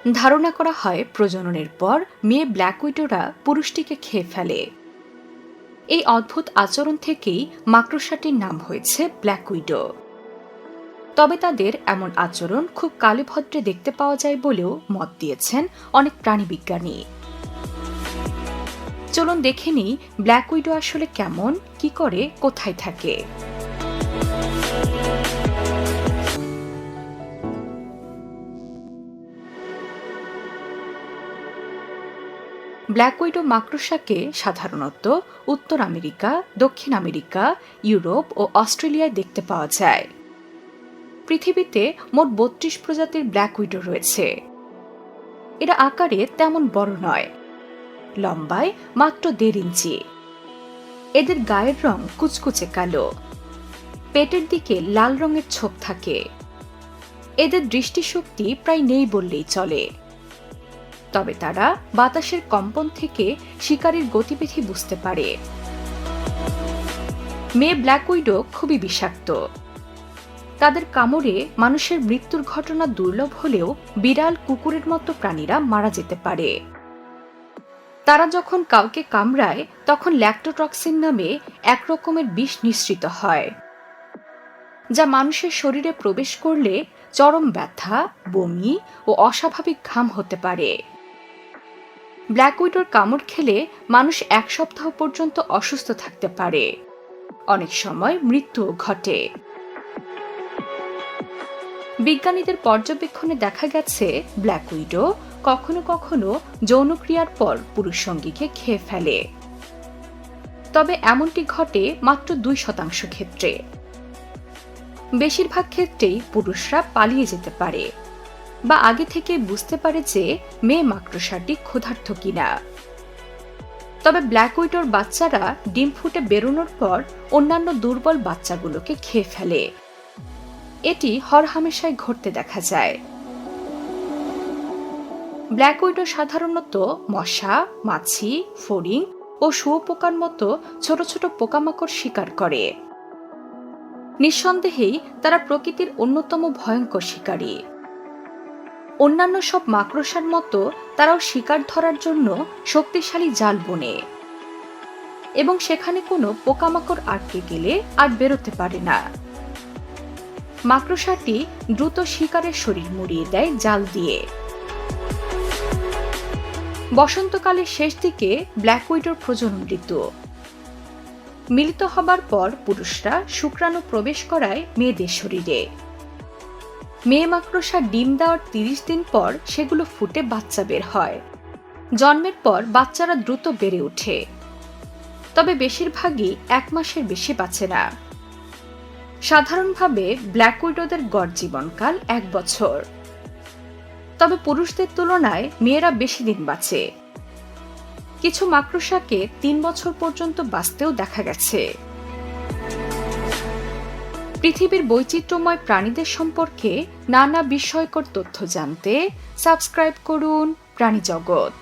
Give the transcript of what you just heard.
ধারণা করা হয় প্রজননের পর মেয়ে ব্ল্যাক উইডোরা পুরুষটিকে খেয়ে ফেলে। এই অদ্ভুত আচরণ থেকেই মাকড়সাটির নাম হয়েছে ব্ল্যাক উইডো। তবে তাদের এমন আচরণ খুব কালেভদ্রে দেখতে পাওয়া যায় বলেও মত দিয়েছেন অনেক প্রাণীবিজ্ঞানী। চলুন দেখে নিই ব্ল্যাক উইডো আসলে কেমন, কি করে, কোথায় থাকে। ব্ল্যাক উইডো মাকড়সাকে সাধারণত উত্তর আমেরিকা, দক্ষিণ আমেরিকা, ইউরোপ ও অস্ট্রেলিয়ায় দেখতে পাওয়া যায়। পৃথিবীতে মোট ৩২ প্রজাতির ব্ল্যাক উইডো রয়েছে। এরা আকারে তেমন বড় নয়, লম্বায় মাত্র ১.৫ ইঞ্চি। এদের গায়ের রং কুচকুচে কালো, পেটের দিকে লাল রঙের ছোপ থাকে। এদের দৃষ্টিশক্তি প্রায় নেই বললেই চলে। তবে তারা বাতাসের কম্পন থেকে শিকারীর গতিবিধি বুঝতে পারে। মেয়ে ব্ল্যাক উইডো খুবই বিষাক্ত। তাদের কামড়ে মানুষের মৃত্যুর ঘটনা দুর্লভ হলেও বিড়াল, কুকুরের মতো প্রাণীরা মারা যেতে পারে। তারা যখন কাউকে কামড়ায় তখন ল্যাক্টোটক্সিন নামে এক রকমের বিষ নিঃসৃত হয়, যা মানুষের শরীরে প্রবেশ করলে চরম ব্যথা, বমি ও অস্বাভাবিক ঘাম হতে পারে। ব্ল্যাক উইডোর কামড় খেলে মানুষ ১ সপ্তাহ পর্যন্ত অসুস্থ থাকতে পারে, অনেক সময় মৃত্যুও ঘটে। বিজ্ঞানীদের পর্যবেক্ষণে দেখা গেছে ব্ল্যাক উইডো কখনো কখনো যৌনক্রিয়ার পর পুরুষ সঙ্গীকে খেয়ে ফেলে। তবে এমনটি ঘটে মাত্র ২% ক্ষেত্রে। বেশিরভাগ ক্ষেত্রেই পুরুষরা পালিয়ে যেতে পারে বা আগে থেকে বুঝতে পারে যে মেয়ে মাকড়সাটি ক্ষুধার্ত কিনা। তবে ব্ল্যাক উইডোর বাচ্চারা ডিম ফুটে বেরোনোর পর অন্যান্য দুর্বল বাচ্চাগুলোকে খেয়ে ফেলে। এটি হরহামেশাই ঘটতে দেখা যায়। ব্ল্যাক উইডো সাধারণত মশা, মাছি, ফড়িং ও শুঁয়োপোকার মতো ছোট ছোট পোকামাকড় শিকার করে। নিঃসন্দেহেই তারা প্রকৃতির অন্যতম ভয়ঙ্কর শিকারী। অন্যান্য সব মাকড়সার মতো তারাও শিকার ধরার জন্য শক্তিশালী জাল বোনে এবং সেখানে কোনো পোকামাকড় আটকে গেলে আর বেরোতে পারে না। মাকড়সাটি দ্রুত শিকারের শরীর মুড়িয়ে দেয় জাল দিয়ে। বসন্তকালের শেষ দিকে ব্ল্যাক উইডোর প্রজনন ঋতু। মিলিত হবার পর পুরুষরা শুক্রাণু প্রবেশ করায় মেয়েদের শরীরে। মেয়ে মাকড়সা ডিম দেওয়ার ৩০ দিন পর সেগুলো ফুটে বাচ্চা বের হয়। জন্মের পর বাচ্চারা দ্রুত বেড়ে ওঠে, তবে বেশিরভাগই ১ মাসের বেশি বাঁচে না। সাধারণভাবে ব্ল্যাক উইডোদের গড় জীবনকাল ১ বছর, তবে পুরুষদের তুলনায় মেয়েরা বেশি দিন বাঁচে। কিছু মাকড়সাকে ৩ বছর পর্যন্ত বাঁচতেও দেখা গেছে। পৃথিবীর বৈচিত্র্যময় প্রাণীদের সম্পর্কে নানা বিস্ময়কর তথ্য জানতে সাবস্ক্রাইব করুন প্রাণী জগৎ।